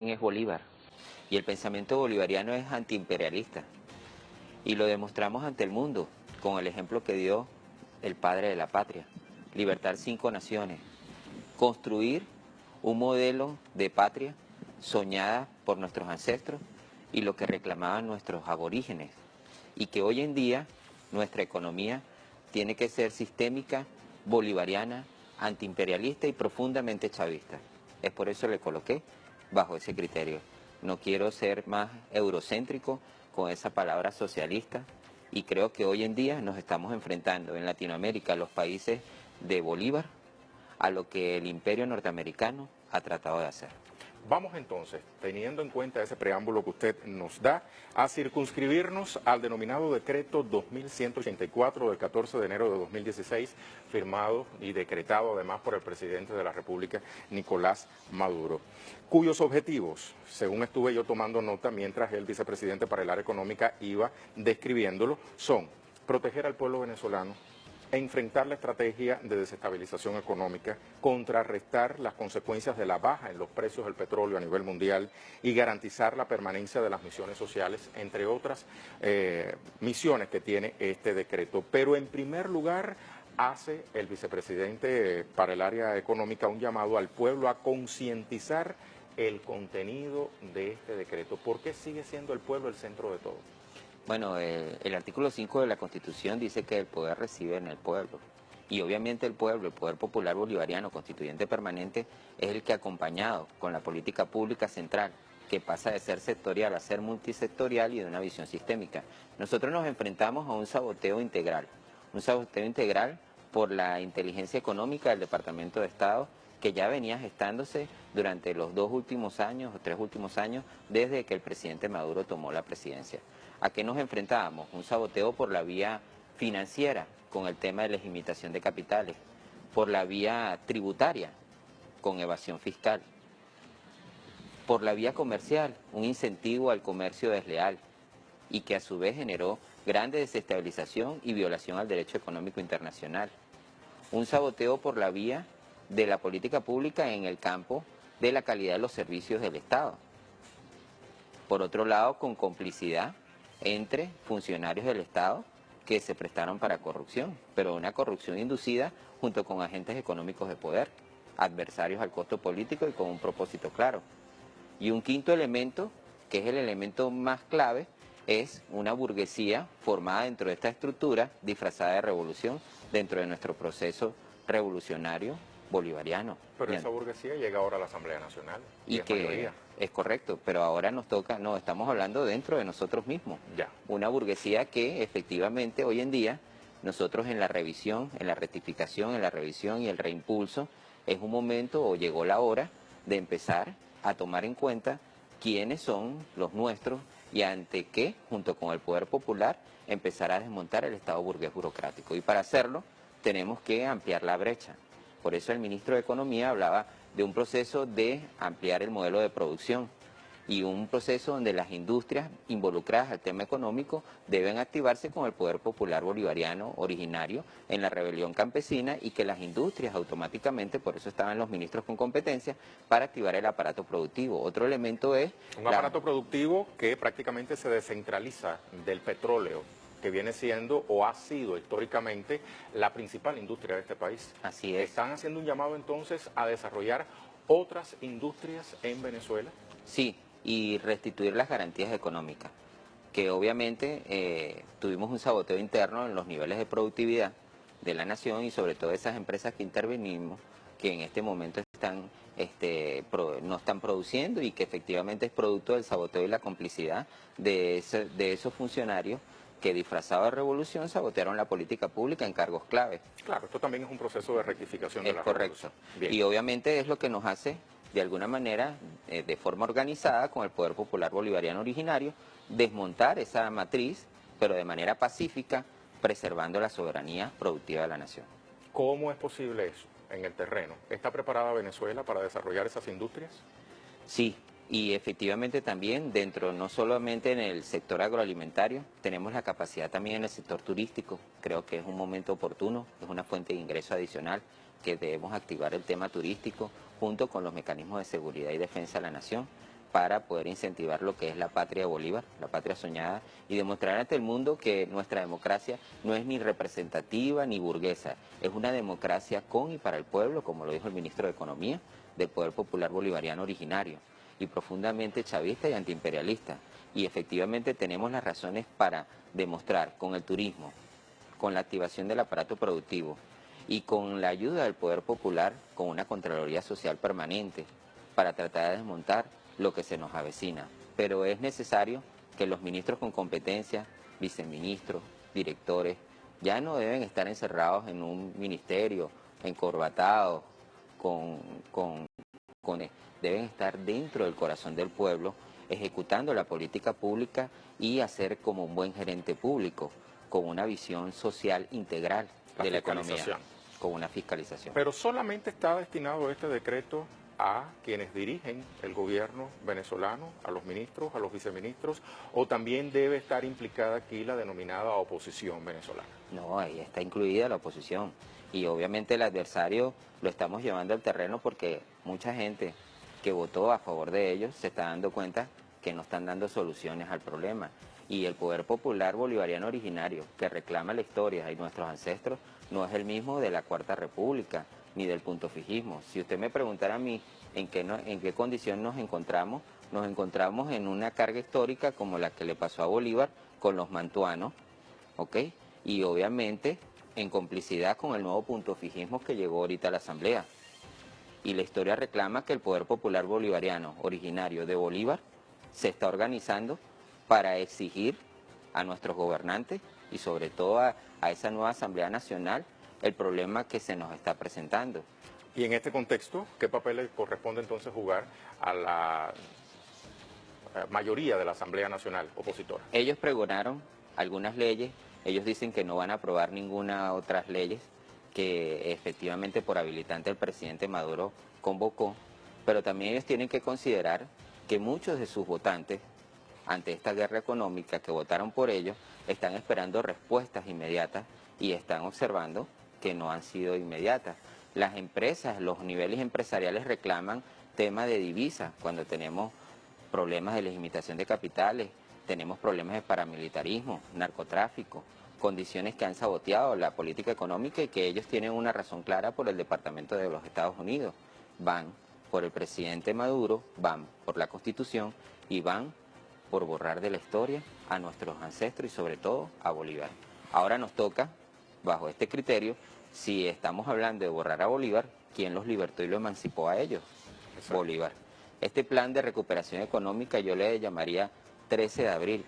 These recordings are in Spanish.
es Bolívar y el pensamiento bolivariano es antiimperialista y lo demostramos ante el mundo con el ejemplo que dio el padre de la patria: libertar 5 naciones, construir un modelo de patria soñada por nuestros ancestros y lo que reclamaban nuestros aborígenes, y que hoy en día nuestra economía tiene que ser sistémica, bolivariana, antiimperialista y profundamente chavista. Es por eso le coloqué bajo ese criterio. No quiero ser más eurocéntrico con esa palabra socialista, y creo que hoy en día nos estamos enfrentando en Latinoamérica, los países de Bolívar, a lo que el imperio norteamericano ha tratado de hacer. Vamos entonces, teniendo en cuenta ese preámbulo que usted nos da, a circunscribirnos al denominado decreto 2184 del 14 de enero de 2016, firmado y decretado además por el presidente de la República, Nicolás Maduro, cuyos objetivos, según estuve yo tomando nota mientras el vicepresidente para el área económica iba describiéndolo, son proteger al pueblo venezolano, enfrentar la estrategia de desestabilización económica, contrarrestar las consecuencias de la baja en los precios del petróleo a nivel mundial y garantizar la permanencia de las misiones sociales, entre otras misiones que tiene este decreto. Pero en primer lugar, hace el vicepresidente para el área económica un llamado al pueblo a concientizar el contenido de este decreto. ¿Por qué sigue siendo el pueblo el centro de todo? Bueno, el artículo 5 de la Constitución dice que el poder reside en el pueblo. Y obviamente el pueblo, el poder popular bolivariano, constituyente permanente, es el que, acompañado con la política pública central, que pasa de ser sectorial a ser multisectorial y de una visión sistémica. Nosotros nos enfrentamos a un saboteo integral por la inteligencia económica del Departamento de Estado, que ya venía gestándose durante los 2 últimos años o 3 últimos años desde que el presidente Maduro tomó la presidencia. ¿A qué nos enfrentábamos? Un saboteo por la vía financiera, con el tema de legitimación de capitales, por la vía tributaria, con evasión fiscal, por la vía comercial, un incentivo al comercio desleal, y que a su vez generó grande desestabilización y violación al derecho económico internacional. Un saboteo por la vía de la política pública en el campo de la calidad de los servicios del Estado. Por otro lado, con complicidad entre funcionarios del Estado que se prestaron para corrupción, pero una corrupción inducida junto con agentes económicos de poder, adversarios al costo político y con un propósito claro. Y un quinto elemento, que es el elemento más clave, es una burguesía formada dentro de esta estructura disfrazada de revolución dentro de nuestro proceso revolucionario bolivariano. Pero esa burguesía llega ahora a la Asamblea Nacional y es que mayoría. es correcto, pero ahora nos toca, no, estamos hablando dentro de nosotros mismos. Ya. Una burguesía que efectivamente hoy en día nosotros en la revisión, en la rectificación, en la revisión y el reimpulso, es un momento o llegó la hora de empezar a tomar en cuenta quiénes son los nuestros y ante qué, junto con el poder popular, empezar a desmontar el Estado burgués burocrático. Y para hacerlo tenemos que ampliar la brecha. Por eso el ministro de Economía hablaba de un proceso de ampliar el modelo de producción y un proceso donde las industrias involucradas al tema económico deben activarse con el poder popular bolivariano originario en la rebelión campesina, y que las industrias automáticamente, por eso estaban los ministros con competencia, para activar el aparato productivo. Otro elemento es... Un aparato productivo que prácticamente se descentraliza del petróleo, que viene siendo o ha sido históricamente la principal industria de este país. Así es. ¿Están haciendo un llamado entonces a desarrollar otras industrias en Venezuela? Sí, y restituir las garantías económicas, que obviamente tuvimos un saboteo interno en los niveles de productividad de la nación y sobre todo esas empresas que intervenimos, que en este momento no están produciendo, y que efectivamente es producto del saboteo y la complicidad de esos funcionarios que, disfrazados de revolución, sabotearon la política pública en cargos clave. Claro, esto también es un proceso de rectificación de la correcto. Bien. Y obviamente es lo que nos hace, de alguna manera, de forma organizada, con el poder popular bolivariano originario, desmontar esa matriz, pero de manera pacífica, preservando la soberanía productiva de la nación. ¿Cómo es posible eso en el terreno? ¿Está preparada Venezuela para desarrollar esas industrias? Sí, y efectivamente también dentro, no solamente en el sector agroalimentario, tenemos la capacidad también en el sector turístico. Creo que es un momento oportuno, es una fuente de ingreso adicional, que debemos activar el tema turístico junto con los mecanismos de seguridad y defensa de la nación, para poder incentivar lo que es la patria de Bolívar, la patria soñada, y demostrar ante el mundo que nuestra democracia no es ni representativa ni burguesa, es una democracia con y para el pueblo, como lo dijo el ministro de Economía, del Poder Popular Bolivariano originario, y profundamente chavista y antiimperialista. Y efectivamente tenemos las razones para demostrar con el turismo, con la activación del aparato productivo y con la ayuda del Poder Popular, con una Contraloría Social permanente, para tratar de desmontar lo que se nos avecina. Pero es necesario que los ministros con competencia, viceministros, directores, ya no deben estar encerrados en un ministerio, encorbatados, con, con, deben estar dentro del corazón del pueblo, ejecutando la política pública y hacer como un buen gerente público, con una visión social integral de la economía, con una fiscalización. Pero solamente está destinado este decreto a quienes dirigen el gobierno venezolano, a los ministros, a los viceministros, o también debe estar implicada aquí la denominada oposición venezolana. No, ahí está incluida la oposición. Y obviamente el adversario lo estamos llevando al terreno porque mucha gente que votó a favor de ellos se está dando cuenta que no están dando soluciones al problema. Y el Poder Popular Bolivariano originario, que reclama la historia y nuestros ancestros, no es el mismo de la Cuarta República, ni del punto fijismo. Si usted me preguntara a mí en qué condición nos encontramos en una carga histórica como la que le pasó a Bolívar con los mantuanos, ¿ok? Y obviamente en complicidad con el nuevo punto fijismo que llegó ahorita a la Asamblea. Y la historia reclama que el Poder Popular Bolivariano, originario de Bolívar, se está organizando para exigir a nuestros gobernantes y sobre todo a esa nueva Asamblea Nacional el problema que se nos está presentando. Y en este contexto, ¿qué papel le corresponde entonces jugar a la mayoría de la Asamblea Nacional opositora? Ellos pregonaron algunas leyes, ellos dicen que no van a aprobar ninguna otras leyes que efectivamente por habilitante el presidente Maduro convocó, pero también ellos tienen que considerar que muchos de sus votantes, ante esta guerra económica que votaron por ellos, están esperando respuestas inmediatas y están observando que no han sido inmediatas. Las empresas, los niveles empresariales reclaman temas de divisas cuando tenemos problemas de limitación de capitales, tenemos problemas de paramilitarismo, narcotráfico, condiciones que han saboteado la política económica y que ellos tienen una razón clara por el Departamento de los Estados Unidos. Van por el presidente Maduro, van por la Constitución y van por borrar de la historia a nuestros ancestros y sobre todo a Bolívar. Ahora nos toca, bajo este criterio, si estamos hablando de borrar a Bolívar, ¿quién los libertó y lo emancipó a ellos? Exacto. Bolívar. Este plan de recuperación económica yo le llamaría 13 de abril,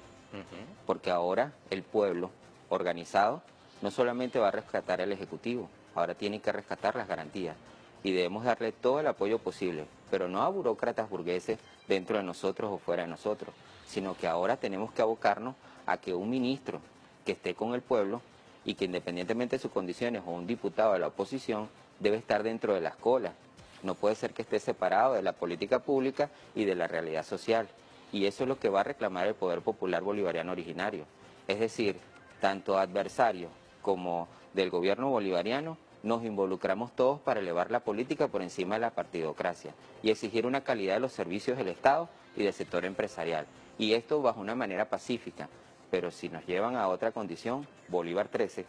porque ahora el pueblo organizado no solamente va a rescatar el Ejecutivo, ahora tiene que rescatar las garantías y debemos darle todo el apoyo posible, pero no a burócratas burgueses dentro de nosotros o fuera de nosotros, sino que ahora tenemos que abocarnos a que un ministro que esté con el pueblo y que independientemente de sus condiciones o un diputado de la oposición debe estar dentro de las colas. No puede ser que esté separado de la política pública y de la realidad social. Y eso es lo que va a reclamar el Poder Popular Bolivariano originario. Es decir, tanto adversarios como del gobierno bolivariano, nos involucramos todos para elevar la política por encima de la partidocracia y exigir una calidad de los servicios del Estado y del sector empresarial. Y esto bajo una manera pacífica. Pero si nos llevan a otra condición, Bolívar 13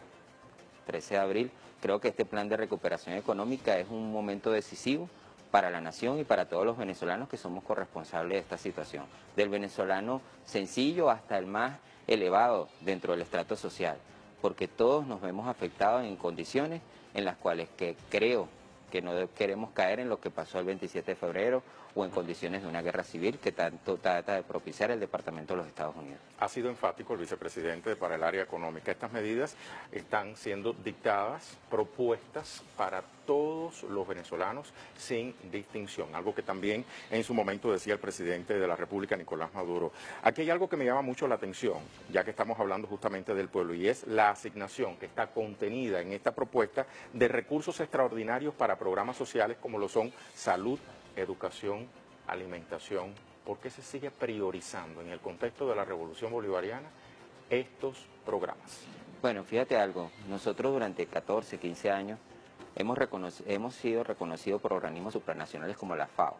de abril, creo que este plan de recuperación económica es un momento decisivo para la nación y para todos los venezolanos que somos corresponsables de esta situación. Del venezolano sencillo hasta el más elevado dentro del estrato social, porque todos nos vemos afectados en condiciones en las cuales creo que no queremos caer en lo que pasó el 27 de febrero o en condiciones de una guerra civil que tanto trata de propiciar el Departamento de los Estados Unidos. Ha sido enfático el vicepresidente para el área económica. Estas medidas están siendo dictadas, propuestas para todos los venezolanos sin distinción, algo que también en su momento decía el presidente de la República, Nicolás Maduro. Aquí hay algo que me llama mucho la atención, ya que estamos hablando justamente del pueblo, y es la asignación que está contenida en esta propuesta de recursos extraordinarios para programas sociales como lo son salud, educación, alimentación. ¿Por qué se sigue priorizando en el contexto de la Revolución Bolivariana estos programas? Bueno, fíjate algo, nosotros durante 14, 15 años hemos sido reconocidos por organismos supranacionales como la FAO.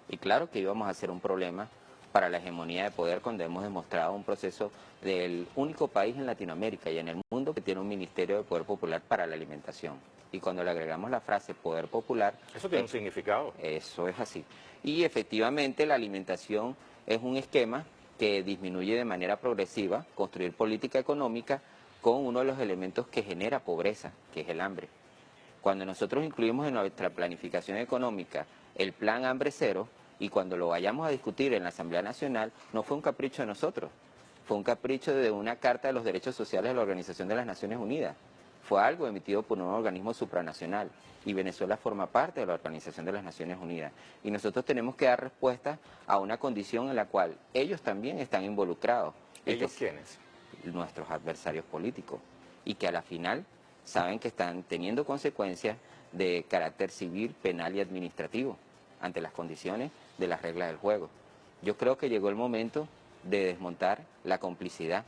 Y claro que íbamos a ser un problema para la hegemonía de poder cuando hemos demostrado un proceso del único país en Latinoamérica y en el mundo que tiene un Ministerio de Poder Popular para la alimentación. Y cuando le agregamos la frase poder popular... Eso tiene un significado. Eso es así. Y efectivamente la alimentación es un esquema que disminuye de manera progresiva construir política económica con uno de los elementos que genera pobreza, que es el hambre. Cuando nosotros incluimos en nuestra planificación económica el plan Hambre Cero, y cuando lo vayamos a discutir en la Asamblea Nacional, no fue un capricho de nosotros, fue un capricho de una Carta de los Derechos Sociales de la Organización de las Naciones Unidas. Fue algo emitido por un organismo supranacional y Venezuela forma parte de la Organización de las Naciones Unidas. Y nosotros tenemos que dar respuesta a una condición en la cual ellos también están involucrados. ¿Ellos quiénes? Nuestros adversarios políticos. Y que a la final saben que están teniendo consecuencias de carácter civil, penal y administrativo ante las condiciones de las reglas del juego. Yo creo que llegó el momento de desmontar la complicidad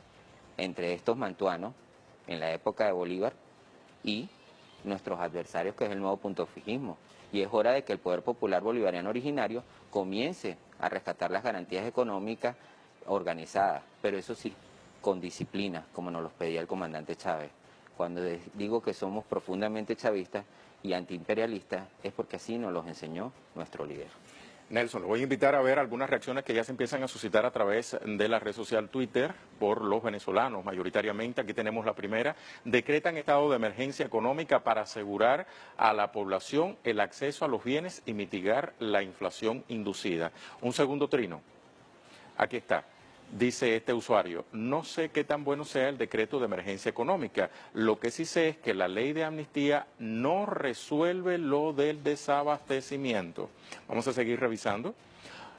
entre estos mantuanos en la época de Bolívar y nuestros adversarios, que es el nuevo puntofijismo. Y es hora de que el poder popular bolivariano originario comience a rescatar las garantías económicas organizadas, pero eso sí, con disciplina, como nos los pedía el comandante Chávez. Cuando digo que somos profundamente chavistas y antiimperialistas, es porque así nos los enseñó nuestro líder. Nelson, lo voy a invitar a ver algunas reacciones que ya se empiezan a suscitar a través de la red social Twitter por los venezolanos mayoritariamente. Aquí tenemos la primera. Decretan estado de emergencia económica para asegurar a la población el acceso a los bienes y mitigar la inflación inducida. Un segundo trino. Aquí está. Dice este usuario, no sé qué tan bueno sea el decreto de emergencia económica. Lo que sí sé es que la ley de amnistía no resuelve lo del desabastecimiento. Vamos a seguir revisando.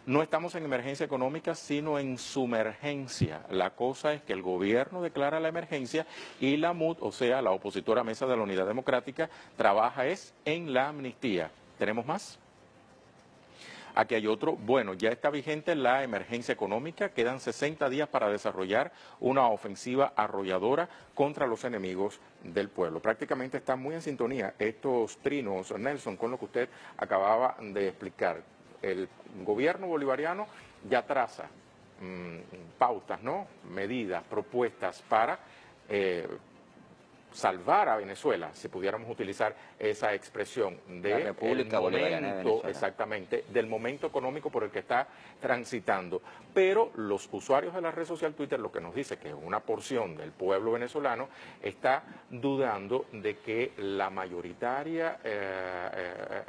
No estamos en emergencia económica, sino en sumergencia. La cosa es que el gobierno declara la emergencia y la MUD, o sea, la opositora Mesa de la Unidad Democrática, trabaja en la amnistía. ¿Tenemos más? Aquí hay otro, bueno, ya está vigente la emergencia económica, quedan 60 días para desarrollar una ofensiva arrolladora contra los enemigos del pueblo. Prácticamente están muy en sintonía estos trinos, Nelson, con lo que usted acababa de explicar. El gobierno bolivariano ya traza pautas, ¿no? Medidas, propuestas para salvar a Venezuela, si pudiéramos utilizar esa expresión La República Bolivariana de Venezuela. Exactamente, del momento económico por el que está transitando. Pero los usuarios de la red social Twitter, lo que nos dice que una porción del pueblo venezolano está dudando de que la mayoritaria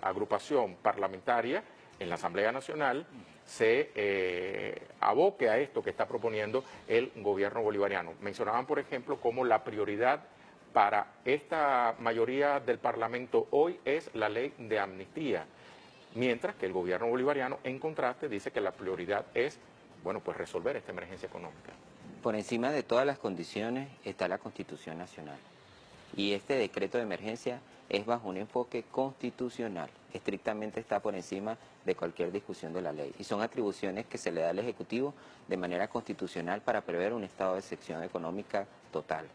agrupación parlamentaria en la Asamblea Nacional se aboque a esto que está proponiendo el gobierno bolivariano. Mencionaban, por ejemplo, como la prioridad para esta mayoría del Parlamento hoy es la ley de amnistía, mientras que el gobierno bolivariano, en contraste, dice que la prioridad es, bueno, pues resolver esta emergencia económica. Por encima de todas las condiciones está la Constitución Nacional. Y este decreto de emergencia es bajo un enfoque constitucional, estrictamente está por encima de cualquier discusión de la ley. Y son atribuciones que se le da al Ejecutivo de manera constitucional para prever un estado de excepción económica total.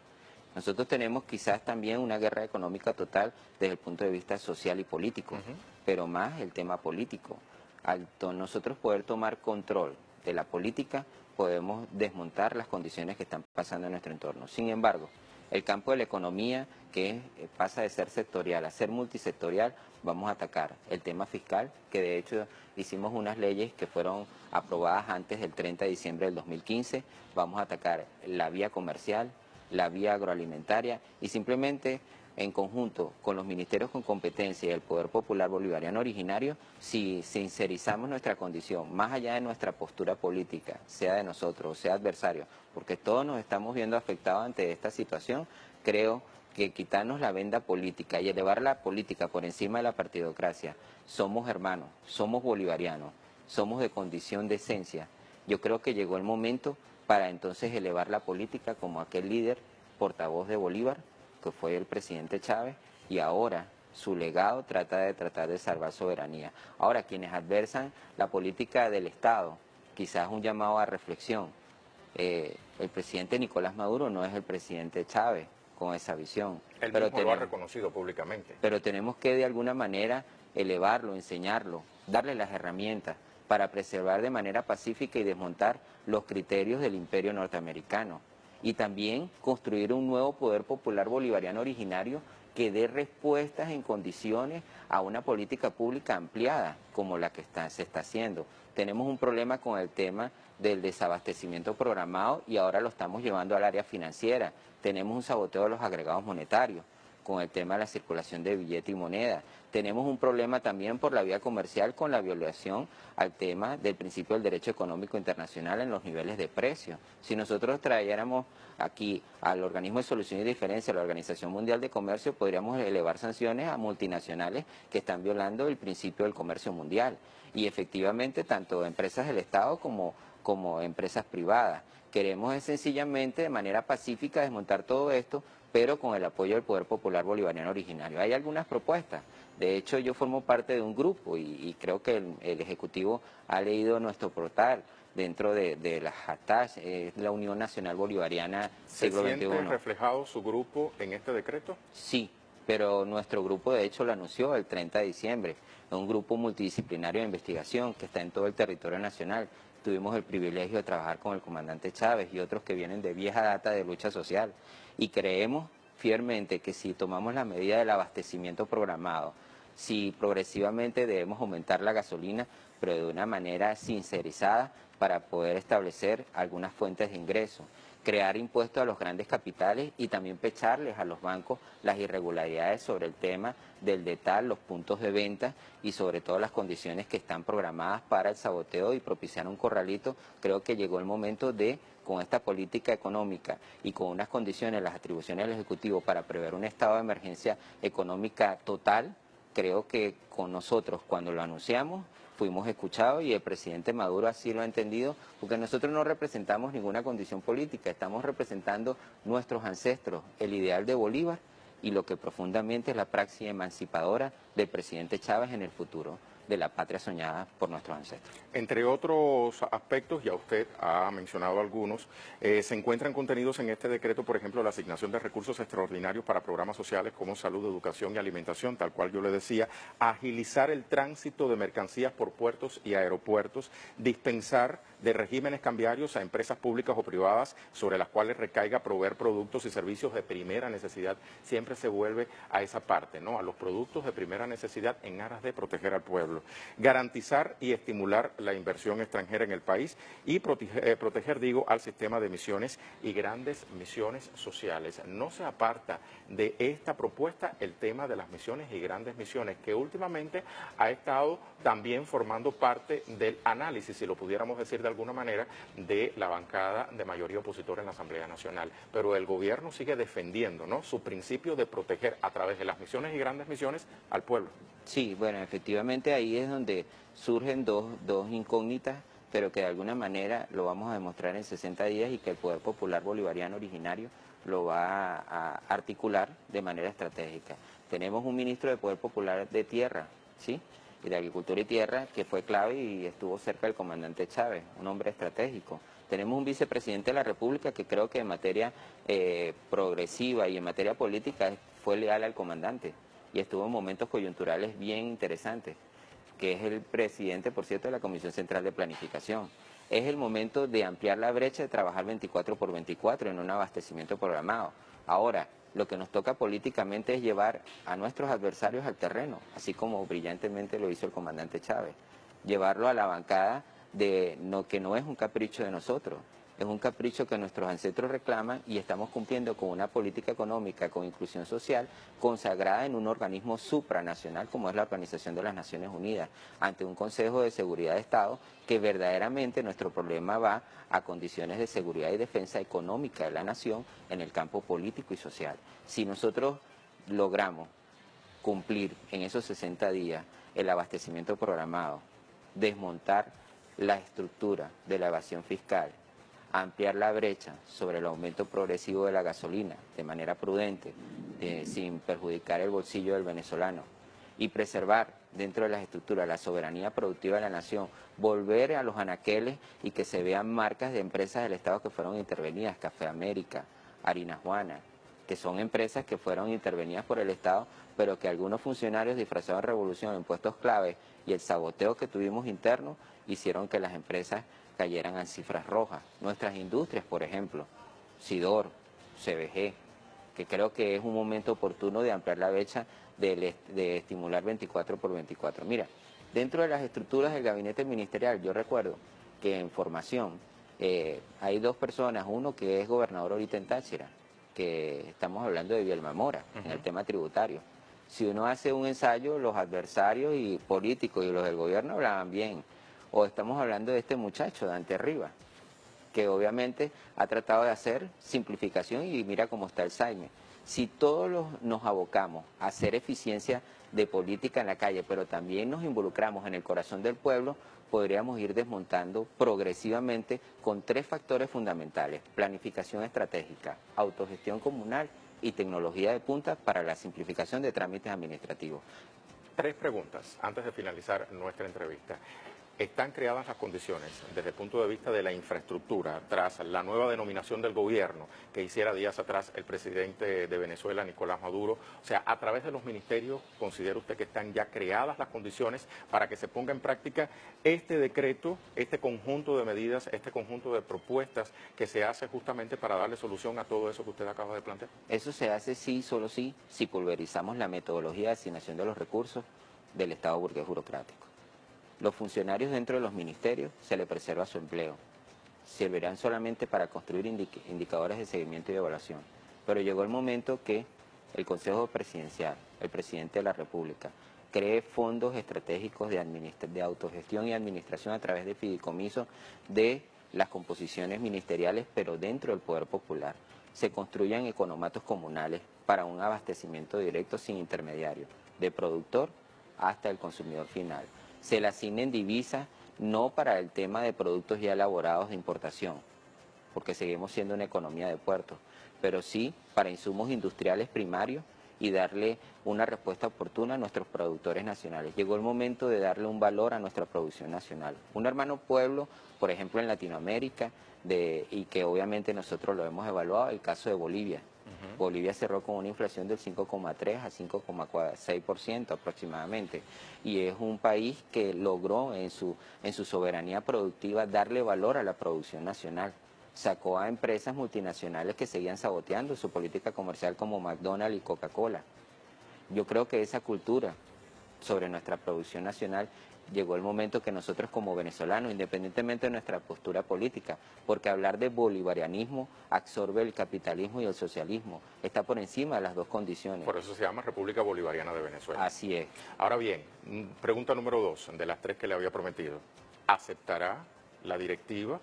Nosotros tenemos quizás también una guerra económica total desde el punto de vista social y político, pero más el tema político. Al nosotros poder tomar control de la política, podemos desmontar las condiciones que están pasando en nuestro entorno. Sin embargo, el campo de la economía, que pasa de ser sectorial a ser multisectorial, vamos a atacar el tema fiscal, que de hecho hicimos unas leyes que fueron aprobadas antes del 30 de diciembre del 2015, vamos a atacar la vía comercial, la vía agroalimentaria y simplemente en conjunto con los ministerios con competencia y el Poder Popular Bolivariano originario, si sincerizamos nuestra condición, más allá de nuestra postura política, sea de nosotros o sea adversario, porque todos nos estamos viendo afectados ante esta situación, creo que quitarnos la venda política y elevar la política por encima de la partidocracia, somos hermanos, somos bolivarianos, somos de condición de esencia. Yo creo que llegó el momento para entonces elevar la política como aquel líder portavoz de Bolívar, que fue el presidente Chávez, y ahora su legado tratar de salvar soberanía. Ahora, quienes adversan la política del Estado, quizás un llamado a reflexión. El presidente Nicolás Maduro no es el presidente Chávez con esa visión. Él mismo lo ha reconocido públicamente. Pero tenemos que de alguna manera elevarlo, enseñarlo, darle las herramientas para preservar de manera pacífica y desmontar los criterios del imperio norteamericano. Y también construir un nuevo poder popular bolivariano originario que dé respuestas en condiciones a una política pública ampliada como la que se está haciendo. Tenemos un problema con el tema del desabastecimiento programado y ahora lo estamos llevando al área financiera. Tenemos un saboteo de los agregados monetarios con el tema de la circulación de billete y moneda. Tenemos un problema también por la vía comercial con la violación al tema del principio del derecho económico internacional en los niveles de precios. Si nosotros trayéramos aquí al organismo de solución y diferencia, a la Organización Mundial de Comercio, podríamos elevar sanciones a multinacionales que están violando el principio del comercio mundial. Y efectivamente, tanto empresas del Estado como empresas privadas. Queremos sencillamente de manera pacífica desmontar todo esto, pero con el apoyo del Poder Popular Bolivariano Originario. Hay algunas propuestas. De hecho, yo formo parte de un grupo y creo que el Ejecutivo ha leído nuestro portal dentro de las hashtags, la Unión Nacional Bolivariana Siglo XXI. ¿Se siente reflejado su grupo en este decreto? Sí, pero nuestro grupo de hecho lo anunció el 30 de diciembre. Es un grupo multidisciplinario de investigación que está en todo el territorio nacional. Tuvimos el privilegio de trabajar con el comandante Chávez y otros que vienen de vieja data de lucha social. Y creemos fielmente que si tomamos la medida del abastecimiento programado, si progresivamente debemos aumentar la gasolina, pero de una manera sincerizada para poder establecer algunas fuentes de ingreso, crear impuestos a los grandes capitales y también pecharles a los bancos las irregularidades sobre el tema del detal, los puntos de venta y sobre todo las condiciones que están programadas para el saboteo y propiciar un corralito. Creo que llegó el momento de, con esta política económica y con unas condiciones, las atribuciones del Ejecutivo para prever un estado de emergencia económica total. Creo que con nosotros, cuando lo anunciamos, fuimos escuchados y el presidente Maduro así lo ha entendido, porque nosotros no representamos ninguna condición política, estamos representando nuestros ancestros, el ideal de Bolívar y lo que profundamente es la praxis emancipadora del presidente Chávez en el futuro de la patria soñada por nuestros ancestros. Entre otros aspectos, ya usted ha mencionado algunos, se encuentran contenidos en este decreto, por ejemplo, la asignación de recursos extraordinarios para programas sociales como salud, educación y alimentación, tal cual yo le decía, agilizar el tránsito de mercancías por puertos y aeropuertos, dispensar de regímenes cambiarios a empresas públicas o privadas sobre las cuales recaiga proveer productos y servicios de primera necesidad. Siempre se vuelve a esa parte, ¿no? A los productos de primera necesidad en aras de proteger al pueblo. Garantizar y estimular la inversión extranjera en el país y proteger, al sistema de misiones y grandes misiones sociales. No se aparta de esta propuesta el tema de las misiones y grandes misiones, que últimamente ha estado también formando parte del análisis, si lo pudiéramos decir de alguna manera, de la bancada de mayoría opositora en la Asamblea Nacional. Pero el gobierno sigue defendiendo, ¿no?, su principio de proteger a través de las misiones y grandes misiones al pueblo. Sí, bueno, efectivamente ahí es donde surgen dos incógnitas, pero que de alguna manera lo vamos a demostrar en 60 días y que el Poder Popular Bolivariano Originario lo va a articular de manera estratégica. Tenemos un ministro de Poder Popular de Tierra, ¿sí?, y de Agricultura y Tierra, que fue clave y estuvo cerca del comandante Chávez, un hombre estratégico. Tenemos un vicepresidente de la República que creo que en materia progresiva y en materia política fue leal al comandante y estuvo en momentos coyunturales bien interesantes, que es el presidente, por cierto, de la Comisión Central de Planificación. Es el momento de ampliar la brecha, de trabajar 24/24 en un abastecimiento programado. Ahora, lo que nos toca políticamente es llevar a nuestros adversarios al terreno, así como brillantemente lo hizo el comandante Chávez, llevarlo a la bancada de que no es un capricho de nosotros, es un capricho que nuestros ancestros reclaman y estamos cumpliendo con una política económica con inclusión social consagrada en un organismo supranacional como es la Organización de las Naciones Unidas, ante un Consejo de Seguridad de Estado que verdaderamente nuestro problema va a condiciones de seguridad y defensa económica de la nación en el campo político y social. Si nosotros logramos cumplir en esos 60 días el abastecimiento programado, desmontar la estructura de la evasión fiscal, ampliar la brecha sobre el aumento progresivo de la gasolina de manera prudente, sin perjudicar el bolsillo del venezolano, y preservar dentro de las estructuras la soberanía productiva de la nación, volver a los anaqueles y que se vean marcas de empresas del Estado que fueron intervenidas, Café América, Harina Juana, que son empresas que fueron intervenidas por el Estado, pero que algunos funcionarios disfrazados de revolución en puestos clave y el saboteo que tuvimos interno hicieron que las empresas cayeran en cifras rojas. Nuestras industrias, por ejemplo, Sidor, CBG, que creo que es un momento oportuno de ampliar la brecha de estimular 24 por 24. Mira, dentro de las estructuras del gabinete ministerial, yo recuerdo que en formación hay dos personas, uno que es gobernador ahorita en Táchira, que estamos hablando de Bielma Mora, en el tema tributario. Si uno hace un ensayo, los adversarios y políticos y los del gobierno hablaban bien. O estamos hablando de este muchacho, Dante Rivas, que obviamente ha tratado de hacer simplificación y mira cómo está el Saime. Si todos nos abocamos a hacer eficiencia de política en la calle, pero también nos involucramos en el corazón del pueblo, podríamos ir desmontando progresivamente con tres factores fundamentales: planificación estratégica, autogestión comunal y tecnología de punta para la simplificación de trámites administrativos. Tres preguntas antes de finalizar nuestra entrevista. ¿Están creadas las condiciones desde el punto de vista de la infraestructura tras la nueva denominación del gobierno que hiciera días atrás el presidente de Venezuela, Nicolás Maduro? O sea, a través de los ministerios, ¿considera usted que están ya creadas las condiciones para que se ponga en práctica este decreto, este conjunto de medidas, este conjunto de propuestas que se hace justamente para darle solución a todo eso que usted acaba de plantear? Eso se hace sí, solo sí, si pulverizamos la metodología de asignación de los recursos del Estado burgués burocrático. Los funcionarios dentro de los ministerios se les preserva su empleo. Servirán solamente para construir indicadores de seguimiento y evaluación. Pero llegó el momento que el Consejo Presidencial, el Presidente de la República, cree fondos estratégicos de autogestión y administración a través de fideicomisos de las composiciones ministeriales, pero dentro del Poder Popular. Se construyan economatos comunales para un abastecimiento directo sin intermediario, de productor hasta el consumidor final. Se le asignen divisas no para el tema de productos ya elaborados de importación, porque seguimos siendo una economía de puertos, pero sí para insumos industriales primarios y darle una respuesta oportuna a nuestros productores nacionales. Llegó el momento de darle un valor a nuestra producción nacional. Un hermano pueblo, por ejemplo en Latinoamérica, y que obviamente nosotros lo hemos evaluado, el caso de Bolivia. Bolivia cerró con una inflación del 5,3 a 5,6% aproximadamente, y es un país que logró en su soberanía productiva darle valor a la producción nacional. Sacó a empresas multinacionales que seguían saboteando su política comercial como McDonald's y Coca-Cola. Yo creo que esa cultura sobre nuestra producción nacional llegó el momento que nosotros como venezolanos, independientemente de nuestra postura política, porque hablar de bolivarianismo absorbe el capitalismo y el socialismo, está por encima de las dos condiciones. Por eso se llama República Bolivariana de Venezuela. Así es. Ahora bien, pregunta número 2, de las tres que le había prometido. ¿Aceptará la directiva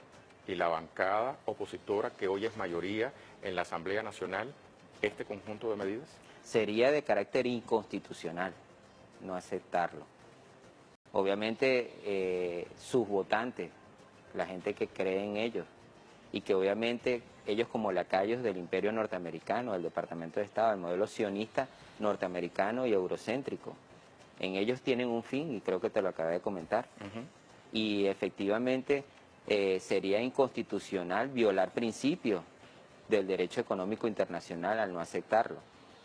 y la bancada opositora, que hoy es mayoría en la Asamblea Nacional, este conjunto de medidas? Sería de carácter inconstitucional no aceptarlo. Obviamente sus votantes, la gente que cree en ellos, y que obviamente ellos como lacayos del imperio norteamericano, del Departamento de Estado, el modelo sionista norteamericano y eurocéntrico, en ellos tienen un fin, y creo que te lo acabé de comentar. Y efectivamente sería inconstitucional violar principios del derecho económico internacional al no aceptarlo,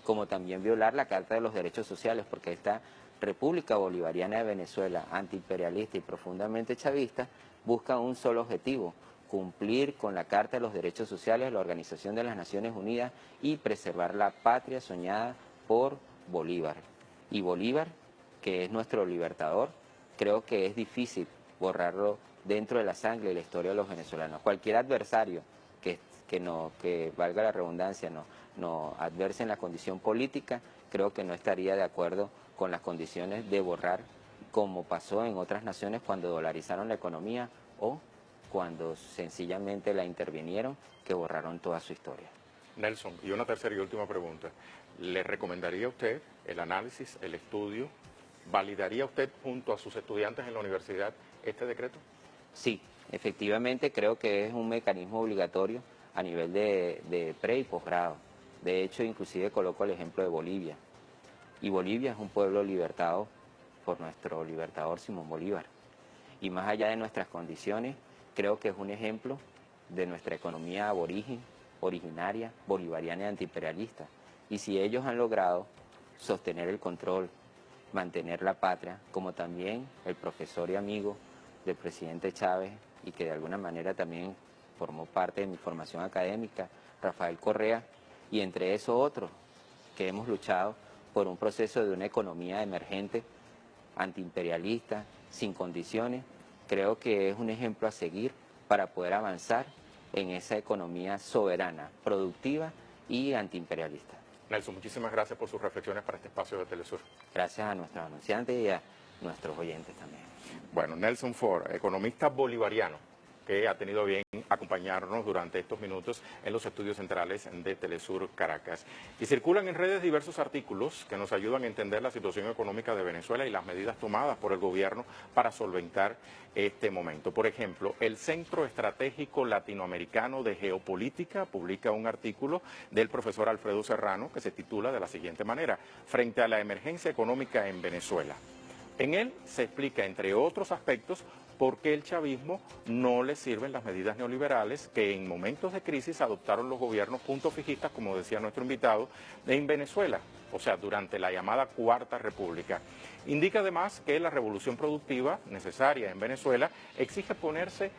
como también violar la Carta de los Derechos Sociales, porque esta República Bolivariana de Venezuela, antiimperialista y profundamente chavista, busca un solo objetivo: cumplir con la Carta de los Derechos Sociales de la Organización de las Naciones Unidas y preservar la patria soñada por Bolívar. Y Bolívar, que es nuestro libertador, creo que es difícil borrarlo dentro de la sangre y la historia de los venezolanos. Cualquier adversario que valga la redundancia, no adverse en la condición política, creo que no estaría de acuerdo con las condiciones de borrar, como pasó en otras naciones cuando dolarizaron la economía o cuando sencillamente la intervinieron, que borraron toda su historia. Nelson, y una tercera y última pregunta. ¿Le recomendaría a usted el análisis, el estudio? ¿Validaría usted junto a sus estudiantes en la universidad este decreto? Sí, efectivamente creo que es un mecanismo obligatorio a nivel de pre y posgrado. De hecho, inclusive coloco el ejemplo de Bolivia. Y Bolivia es un pueblo libertado por nuestro libertador Simón Bolívar. Y más allá de nuestras condiciones, creo que es un ejemplo de nuestra economía aborigen, originaria, bolivariana y antiimperialista. Y si ellos han logrado sostener el control, mantener la patria, como también el profesor y amigo del presidente Chávez, y que de alguna manera también formó parte de mi formación académica, Rafael Correa, y entre esos otros que hemos luchado por un proceso de una economía emergente, antiimperialista, sin condiciones, creo que es un ejemplo a seguir para poder avanzar en esa economía soberana, productiva y antiimperialista. Nelson, muchísimas gracias por sus reflexiones para este espacio de Telesur. Gracias a nuestros anunciantes y a nuestros oyentes también. Bueno, Nelson Ford, economista bolivariano, que ha tenido bien acompañarnos durante estos minutos en los estudios centrales de Telesur Caracas. Y circulan en redes diversos artículos que nos ayudan a entender la situación económica de Venezuela y las medidas tomadas por el gobierno para solventar este momento. Por ejemplo, el Centro Estratégico Latinoamericano de Geopolítica publica un artículo del profesor Alfredo Serrano que se titula de la siguiente manera: Frente a la emergencia económica en Venezuela. En él se explica, entre otros aspectos, por qué el chavismo no le sirven las medidas neoliberales que en momentos de crisis adoptaron los gobiernos puntofijistas, como decía nuestro invitado, en Venezuela, o sea, durante la llamada Cuarta República. Indica además que la revolución productiva necesaria en Venezuela exige ponerse